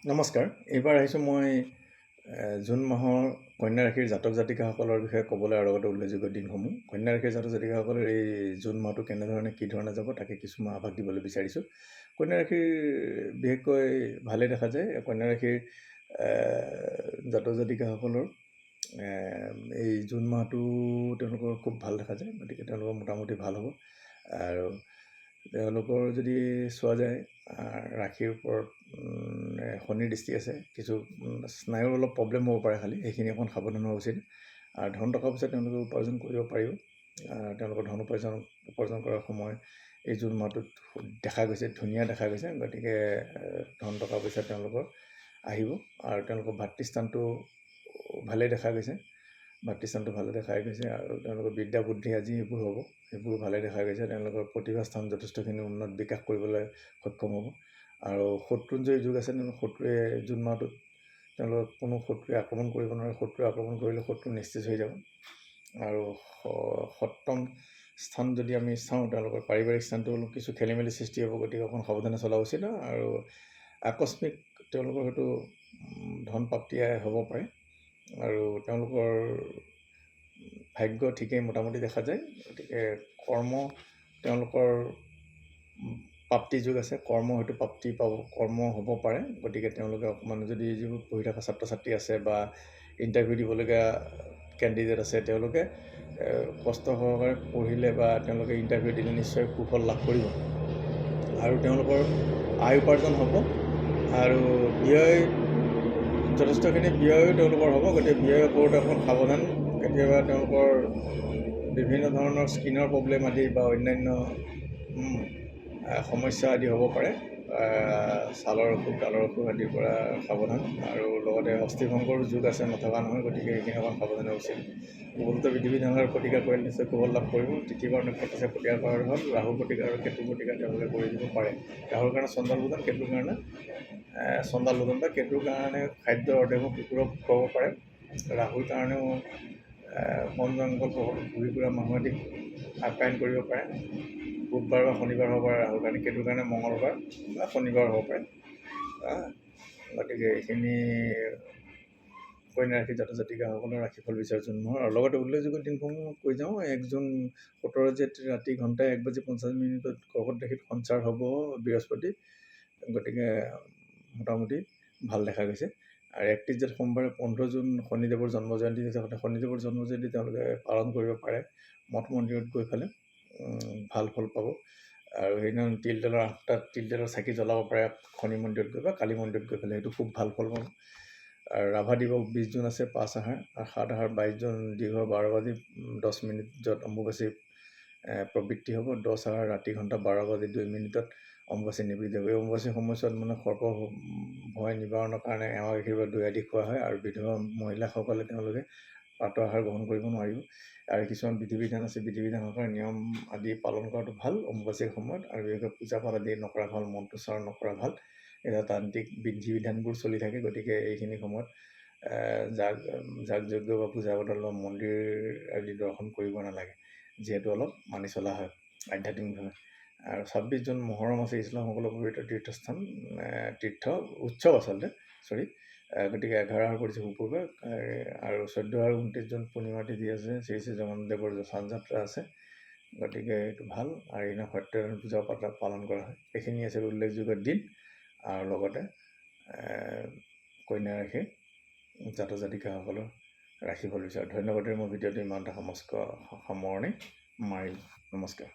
নমস্কাৰ। এইবাৰ আহিছোঁ মই জুন মাহৰ কন্যা ৰাশিৰ জাতক জাতিকাসকলৰ বিষয়ে ক'বলৈ আৰু লগতে উল্লেখযোগ্য দিনসমূহ। কন্যা ৰাশিৰ জাতক জাতিকাসকলৰ এই জুন মাহটো কেনেধৰণে কি ধৰণে যাব তাকে কিছু মই আভাস দিবলৈ বিচাৰিছোঁ। কন্যা ৰাশিৰ বিশেষকৈ ভালেই দেখা যায়। কন্যা ৰাশিৰ জাতক জাতিকাসকলৰ এই জুন মাহটো তেওঁলোকৰ খুব ভাল দেখা যায়, গতিকে তেওঁলোকৰ মোটামুটি ভাল হ'ব। আৰু তেওঁলোকৰ যদি চোৱা যায় ৰাশিৰ ওপৰত শনিৰ দৃষ্টি আছে, কিছু স্নায়ুৰ অলপ প্ৰব্লেম হ'ব পাৰে, খালি সেইখিনি অকণ সাৱধান হোৱা উচিত। আৰু ধন টকা পইচা তেওঁলোকে উপাৰ্জন কৰিব পাৰিব। তেওঁলোকৰ ধন উপাৰ্জন কৰাৰ সময় এই জুন মাহটোত দেখা গৈছে, ধুনীয়া দেখা গৈছে। গতিকে ধন টকা পইচা তেওঁলোকৰ আহিব। আৰু তেওঁলোকৰ ভাতৃস্থানটো ভালেই দেখা গৈছে, ভাতৃস্থানটো ভালে দেখাই গৈছে। আৰু তেওঁলোকৰ বিদ্যা বুদ্ধি আজি এইবোৰ হ'ব, সেইবোৰ ভালে দেখা গৈছে। তেওঁলোকৰ প্ৰতিভা স্থান যথেষ্টখিনি উন্নত বিকাশ কৰিবলৈ সক্ষম হ'ব। আৰু শত্ৰুঞ্জয় যুগ আছে, শত্ৰুৱে জুন মাহটোত তেওঁলোকক কোনো শত্ৰুৱে আক্ৰমণ কৰিব নোৱাৰে। শত্ৰুৱে আক্ৰমণ কৰিলে শত্ৰু নিশ্চিত হৈ যাব। আৰু সপ্তম স্থান যদি আমি চাওঁ, তেওঁলোকৰ পাৰিবাৰিক স্থানটো অলপ কিছু খেলি মেলি সৃষ্টি হ'ব, গতিকে অকণ সাৱধানে চলা উচিত। আৰু আকস্মিক তেওঁলোকৰ হয়তো ধন প্ৰাপ্তি হ'ব পাৰে। আৰু তেওঁলোকৰ ভাগ্য ঠিকেই মোটামুটি দেখা যায়। গতিকে কৰ্ম তেওঁলোকৰ প্ৰাপ্তি যুগ আছে, কৰ্ম হয়তো প্ৰাপ্তি পাব, কৰ্ম হ'ব পাৰে। গতিকে তেওঁলোকে অকণমান যদি যিবোৰ পঢ়ি থকা ছাত্ৰ ছাত্ৰী আছে বা ইণ্টাৰভিউ দিবলগীয়া কেণ্ডিডেট আছে, তেওঁলোকে কষ্ট সহকাৰে পঢ়িলে বা তেওঁলোকে ইণ্টাৰভিউ দিলে নিশ্চয় সুফল লাভ কৰিব। আৰু তেওঁলোকৰ আয় উপাৰ্জন হ'ব। আৰু ব্যয় যথেষ্টখিনি ব্যয়ো তেওঁলোকৰ হ'ব। গতিকে ব্যয় কৰোঁতে অকণ সাৱধান। কেতিয়াবা তেওঁলোকৰ বিভিন্ন ধৰণৰ স্কিনৰ প্ৰব্লেম আদি বা অন্যান্য সমস্যা আদি হ'ব পাৰে। ছালৰ অসুখ, গালৰ অসুখ আদিৰ পৰা সাৱধান। আৰু লগতে অস্থিভংগৰ যুগ আছে, নথকা নহয়। গতিকে সেইখিনি অকণ সাৱধান হোৱা উচিত। উপযুক্ত বিধি বিধানৰ প্ৰতিকাৰ কৰিলে নিশ্চয় সুফল লাভ কৰিব। তিথিবাৰ নক্ষত্ৰ আছে, প্ৰতিকাৰ কৰাৰ হ'ল ৰাহু প্ৰতিকাৰ আৰু কেতু প্ৰতিকাৰ তেওঁলোকে কৰি দিব পাৰে। ৰাহুৰ কাৰণে চণ্ডাল ভোজন, কেতুৰ কাৰণে চণ্ডাল ভোজন বা কেতুৰ কাৰণে খাদ্য অৰ্ধেক কুকুৰক খুৱাব পাৰে। ৰাহুৰ কাৰণেও বন জংঘল ঘূৰি ফুৰা মানুহ আদিক আপ্যায়ন কৰিব পাৰে। বুধবাৰ বা শনিবাৰ হ'ব পাৰে ৰাহুৰ কাৰণে, কেতুৰ কাৰণে মঙলবাৰ বা শনিবাৰ হ'ব পাৰে। গতিকে এইখিনি কন্যা ৰাশি জাতক জাতিকাসকলৰ ৰাশিফল বিচাৰ জুন মাহৰ। আৰু লগতে উল্লেখযোগ্য দিনসমূহ কৈ যাওঁ। 1 জুন 17 জেঠ ৰাতি ঘণ্টাই 1:50 কৰ্কট ৰাশিত সঞ্চাৰ হ'ব বৃহস্পতি। গতিকে মোটামুটি ভাল দেখা গৈছে। আৰু 31 জেঠ সোমবাৰে 15 জুন শনিদেৱৰ জন্ম জয়ন্তী হৈছে। শনিদেৱৰ জন্ম জয়ন্তী তেওঁলোকে পালন কৰিব পাৰে মঠ মন্দিৰত গৈ পেলাই, ভাল ফল পাব। আৰু সেইদিনা তিলতেলৰ 8টা তিলতেলৰ চাকি জ্বলাব পাৰে শনি মন্দিৰত গৈ বা কালী মন্দিৰত গৈ পেলাই, সেইটো খুব ভাল ফল পাব। আৰু ৰাভা দিৱস 20 জুন আছে, 5 আহাৰ আৰু 7 আহাৰ 22 জুন দীঘৰ 12:10 য'ত অম্বুবাচী প্ৰবৃত্তি হ'ব। 10 আহাৰ ৰাতি ঘণ্টা 12:02 অম্বুবাচী নিবৃত্তি হ'ব। এই অম্বুবাচী সময়ছোৱাত সৰ্প ভয় নিবাৰণৰ কাৰণে এৱা গাখীৰ বা দৈ আদি খোৱা হয়। আৰু বিধৱা মহিলাসকলে তেওঁলোকে প্ৰাতঃ আহাৰ গ্ৰহণ কৰিব নোৱাৰিব। আৰু কিছুমান বিধি বিধান আছে, বিধি বিধান সহকাৰে নিয়ম আদি পালন কৰাটো ভাল অম্বুবাচীৰ সময়ত। আৰু বিশেষকৈ পূজা পাঠ আদি নকৰা ভাল, মন্ত্ৰোচ্চাৰণ নকৰা ভাল। এতিয়া তান্ত্ৰিক বিধি বিধানবোৰ চলি থাকে। গতিকে এইখিনি সময়ত যাগ যজ্ঞ বা পূজা পাতল বা মন্দিৰ আদি দৰ্শন কৰিব নালাগে, যিহেতু অলপ মানি চলা হয় আধ্যাত্মিকভাৱে। আৰু 26 জুন মহৰম আছে, ইছলামসকলৰ পবিত্ৰ তীৰ্থস্থান, উৎসৱ আচলতে, গতিকে 11 আহাৰ পৰিছে শুকুৰবাৰ। আৰু 14 আৰু 29 জুন পূৰ্ণিমা তিথি আছে, শ্ৰী শ্ৰী জগন্নাথদেৱৰ স্থান যাত্ৰা আছে। গতিকে এইটো ভাল। আৰু এইদিনা সত্যনাৰায়ণ পূজা পালন কৰা হয়। এইখিনি আছিল উল্লেখযোগ্য দিন। আৰু লগতে কন্যা ৰাশিৰ জাতক জাতিকাসকলৰ ৰাশিফল বিচাৰ। ধন্যবাদেৰে মই ভিডিঅ'টো ইমানটা সামৰণি মাৰিলোঁ। নমস্কাৰ।